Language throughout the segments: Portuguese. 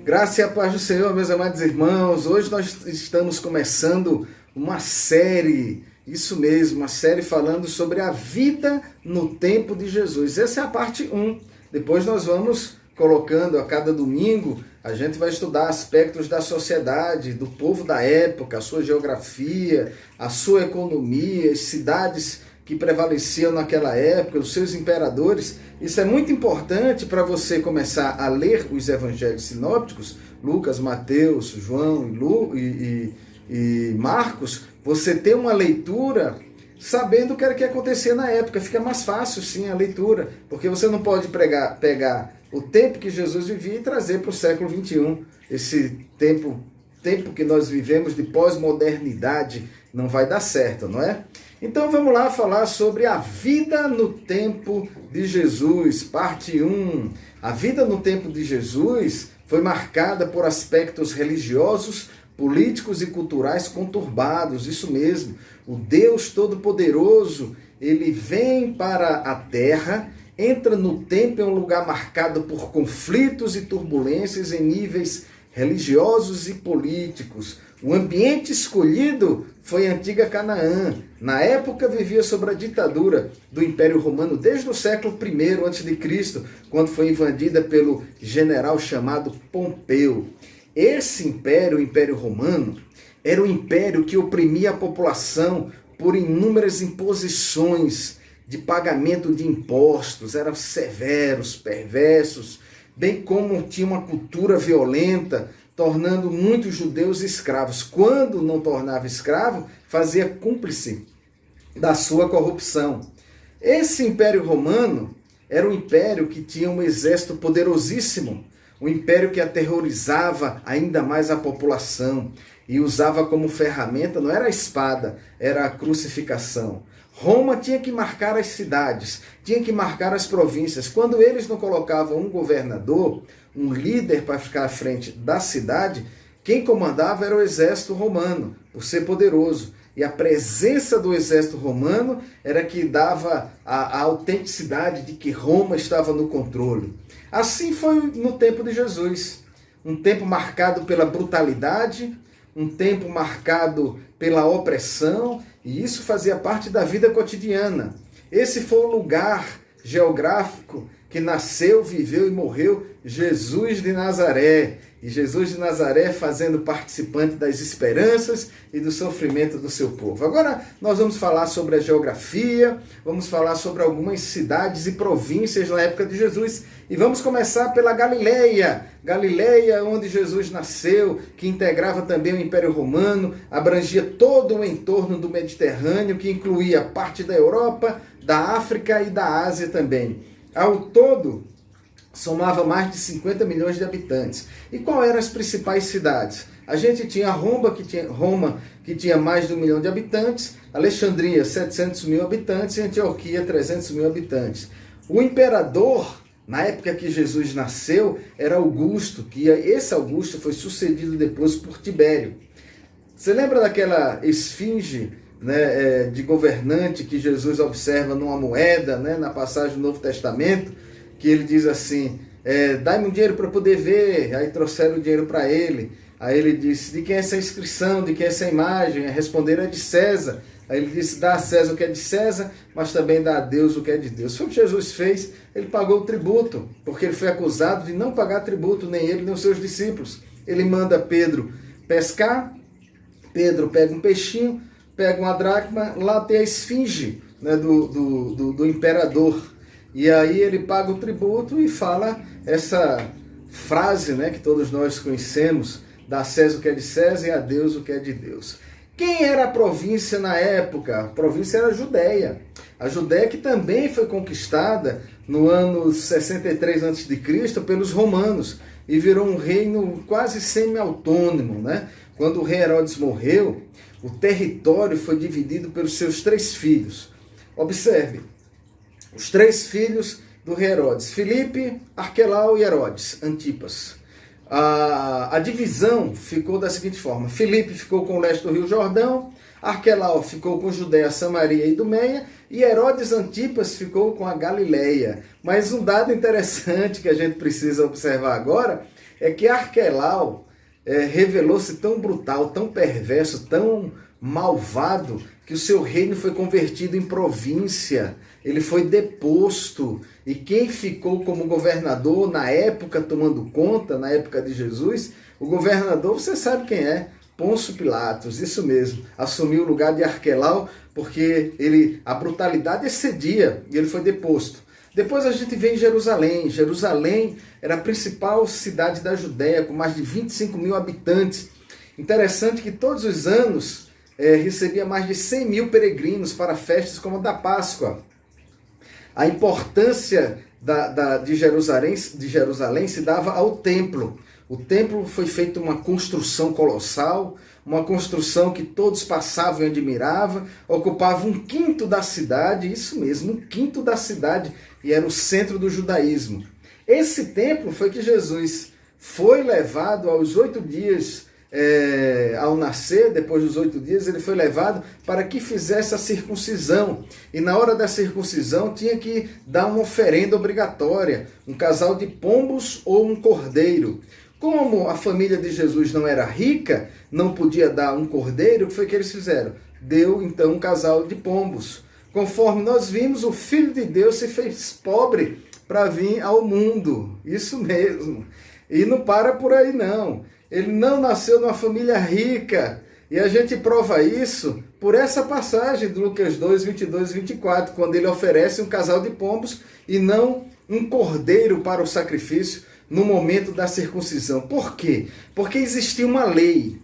Graça e a paz do Senhor, meus amados irmãos. Hoje nós estamos começando uma série, isso mesmo, uma série falando sobre a vida no tempo de Jesus. Essa é a parte 1. Depois nós vamos colocando a cada domingo, a gente vai estudar aspectos da sociedade, do povo da época, a sua geografia, a sua economia, as cidades que prevaleciam naquela época, os seus imperadores. Isso é muito importante para você começar a ler os evangelhos sinópticos, Lucas, Mateus, João e Marcos, você ter uma leitura sabendo o que era que acontecia na época. Fica mais fácil, sim, a leitura, porque você não pode pegar o tempo que Jesus vivia e trazer para o século XXI. Esse tempo que nós vivemos de pós-modernidade não vai dar certo, não é? Então vamos lá falar sobre a vida no tempo de Jesus, parte 1. A vida no tempo de Jesus foi marcada por aspectos religiosos, políticos e culturais conturbados, isso mesmo. O Deus Todo-Poderoso, ele vem para a terra, entra no tempo em um lugar marcado por conflitos e turbulências em níveis religiosos e políticos. O ambiente escolhido foi a antiga Canaã. Na época vivia sob a ditadura do Império Romano desde o século I a.C., quando foi invadida pelo general chamado Pompeu. Esse império, o Império Romano, era um império que oprimia a população por inúmeras imposições de pagamento de impostos, eram severos, perversos, bem como tinha uma cultura violenta, tornando muitos judeus escravos. Quando não tornava escravo, fazia cúmplice da sua corrupção. Esse Império Romano era um império que tinha um exército poderosíssimo, um império que aterrorizava ainda mais a população e usava como ferramenta, não era a espada, era a crucificação. Roma tinha que marcar as cidades, tinha que marcar as províncias. Quando eles não colocavam um governador, um líder para ficar à frente da cidade, quem comandava era o exército romano, por ser poderoso. E a presença do exército romano era que dava a autenticidade de que Roma estava no controle. Assim foi no tempo de Jesus. Um tempo marcado pela brutalidade, um tempo marcado pela opressão, e isso fazia parte da vida cotidiana. Esse foi o lugar geográfico que nasceu, viveu e morreu Jesus de Nazaré. E Jesus de Nazaré fazendo participante das esperanças e do sofrimento do seu povo. Agora nós vamos falar sobre a geografia, vamos falar sobre algumas cidades e províncias na época de Jesus. E vamos começar pela Galileia. Galileia, onde Jesus nasceu, que integrava também o Império Romano, abrangia todo o entorno do Mediterrâneo, que incluía parte da Europa, da África e da Ásia também. Ao todo, somava mais de 50 milhões de habitantes. E quais eram as principais cidades? A gente tinha Roma, que tinha mais de 1 milhão de habitantes, Alexandria, 700 mil habitantes, e Antioquia, 300 mil habitantes. O imperador, na época que Jesus nasceu, era Augusto, que esse Augusto foi sucedido depois por Tibério. Você lembra daquela esfinge, né, de governante que Jesus observa numa moeda, né, na passagem do Novo Testamento, que ele diz assim, dá-me um dinheiro para poder ver. Aí trouxeram o dinheiro para ele. Aí ele disse, de quem é essa inscrição, de quem é essa imagem? Responderam, é de César. Aí ele disse, dá a César o que é de César, mas também dá a Deus o que é de Deus. Foi o que Jesus fez, ele pagou o tributo, porque ele foi acusado de não pagar tributo, nem ele, nem os seus discípulos. Ele manda Pedro pescar, Pedro pega um peixinho, pega uma dracma, lá tem a esfinge, né, do imperador. E aí ele paga o tributo e fala essa frase, né, que todos nós conhecemos, dá a César o que é de César e a Deus o que é de Deus. Quem era a província na época? A província era a Judéia. A Judéia que também foi conquistada no ano 63 a.C. pelos romanos e virou um reino quase semi-autônomo, né? Quando o rei Herodes morreu, o território foi dividido pelos seus 3 filhos. Observe, os 3 filhos do rei Herodes, Filipe, Arquelau e Herodes, Antipas. A divisão ficou da seguinte forma, Filipe ficou com o leste do Rio Jordão, Arquelau ficou com Judéia, Samaria e Idumeia, e Herodes Antipas ficou com a Galileia. Mas um dado interessante que a gente precisa observar agora é que Arquelau revelou-se tão brutal, tão perverso, tão malvado, que o seu reino foi convertido em província, ele foi deposto, e quem ficou como governador na época, tomando conta, na época de Jesus, o governador, você sabe quem é, Pôncio Pilatos, isso mesmo, assumiu o lugar de Arquelau, porque a brutalidade excedia, e ele foi deposto. Depois a gente vê em Jerusalém. Jerusalém era a principal cidade da Judéia, com mais de 25 mil habitantes. Interessante que todos os anos recebia mais de 100 mil peregrinos para festas como a da Páscoa. A importância de Jerusalém se dava ao templo. O templo foi feito uma construção colossal, uma construção que todos passavam e admiravam, ocupava 1/5 da cidade, isso mesmo, 1/5 da cidade, e era o centro do judaísmo. Esse templo foi que Jesus foi levado aos 8 dias, ao nascer, depois dos 8 dias, ele foi levado para que fizesse a circuncisão. E na hora da circuncisão tinha que dar uma oferenda obrigatória, um casal de pombos ou um cordeiro. Como a família de Jesus não era rica, não podia dar um cordeiro, o que foi que eles fizeram? Deu então um casal de pombos. Conforme nós vimos, o Filho de Deus se fez pobre para vir ao mundo. Isso mesmo. E não para por aí não. Ele não nasceu numa família rica. E a gente prova isso por essa passagem de Lucas 2, 22 e 24, quando ele oferece um casal de pombos e não um cordeiro para o sacrifício no momento da circuncisão. Por quê? Porque existia uma lei.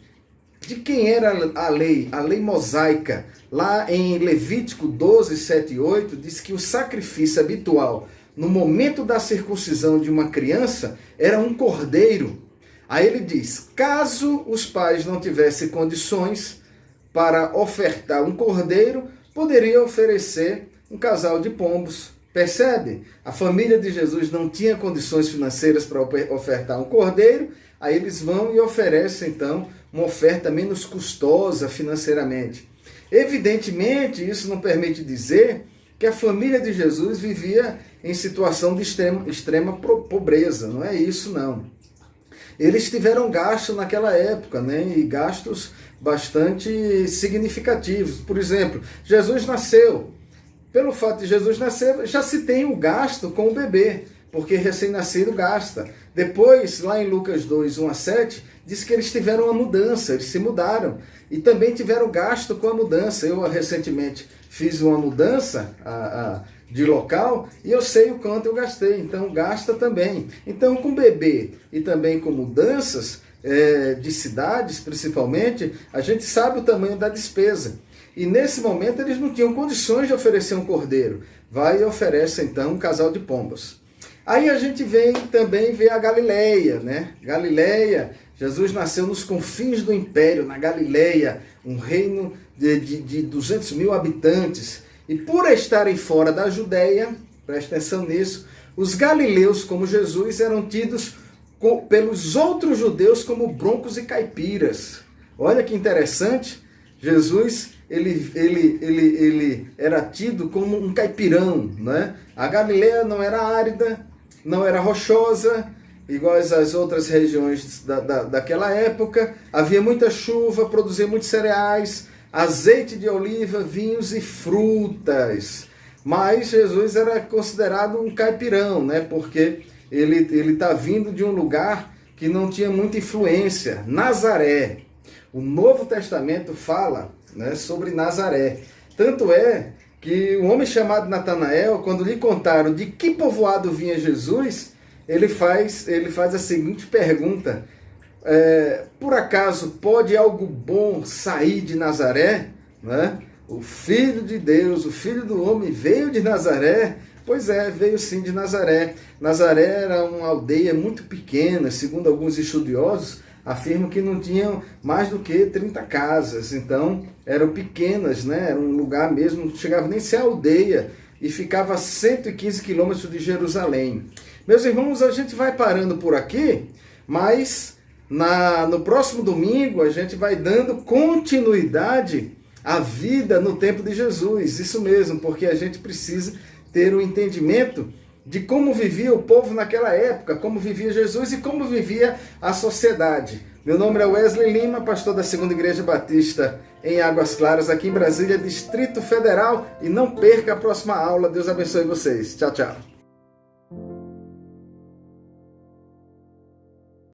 De quem era a lei? A lei mosaica. Lá em Levítico 12, 7 e 8, diz que o sacrifício habitual no momento da circuncisão de uma criança era um cordeiro. Aí ele diz, caso os pais não tivessem condições para ofertar um cordeiro, poderia oferecer um casal de pombos. Percebe? A família de Jesus não tinha condições financeiras para ofertar um cordeiro, aí eles vão e oferecem então uma oferta menos custosa financeiramente. Evidentemente, isso não permite dizer que a família de Jesus vivia em situação de extrema pobreza, não é isso não. Eles tiveram gasto naquela época, né? E gastos bastante significativos. Por exemplo, Jesus nasceu. Pelo fato de Jesus nascer, já se tem o gasto com o bebê, porque recém-nascido gasta. Depois, lá em Lucas 2, 1 a 7, diz que eles tiveram uma mudança, eles se mudaram. E também tiveram gasto com a mudança. Eu, recentemente, fiz uma mudança de local e eu sei o quanto eu gastei, então gasta também. Então, com bebê e também com mudanças de cidades, principalmente, a gente sabe o tamanho da despesa. E nesse momento eles não tinham condições de oferecer um cordeiro. Vai e oferece então um casal de pombas. Aí a gente também vê a Galileia, né? Galileia, Jesus nasceu nos confins do império, na Galileia, um reino de 200 mil habitantes. E por estarem fora da Judéia, presta atenção nisso, os galileus, como Jesus, eram tidos pelos outros judeus como broncos e caipiras. Olha que interessante, Jesus ele era tido como um caipirão, né? A Galileia não era árida, não era rochosa, igual às outras regiões daquela época. Havia muita chuva, produzia muitos cereais, azeite de oliva, vinhos e frutas. Mas Jesus era considerado um caipirão, né? Porque ele está vindo de um lugar que não tinha muita influência, Nazaré. O Novo Testamento fala, né, sobre Nazaré. Tanto é que um homem chamado Natanael, quando lhe contaram de que povoado vinha Jesus, ele faz a seguinte pergunta: por acaso pode algo bom sair de Nazaré? Né? O Filho de Deus, o Filho do Homem veio de Nazaré? Pois é, veio sim de Nazaré. Nazaré era uma aldeia muito pequena, segundo alguns estudiosos, afirmam que não tinham mais do que 30 casas, então eram pequenas, né? Era um lugar mesmo, não chegava nem a ser aldeia, e ficava a 115 quilômetros de Jerusalém. Meus irmãos, a gente vai parando por aqui, mas no próximo domingo a gente vai dando continuidade à vida no tempo de Jesus, isso mesmo, porque a gente precisa ter o entendimento de como vivia o povo naquela época, como vivia Jesus e como vivia a sociedade. Meu nome é Wesley Lima, pastor da Segunda Igreja Batista em Águas Claras, aqui em Brasília, Distrito Federal. E não perca a próxima aula. Deus abençoe vocês. Tchau, tchau.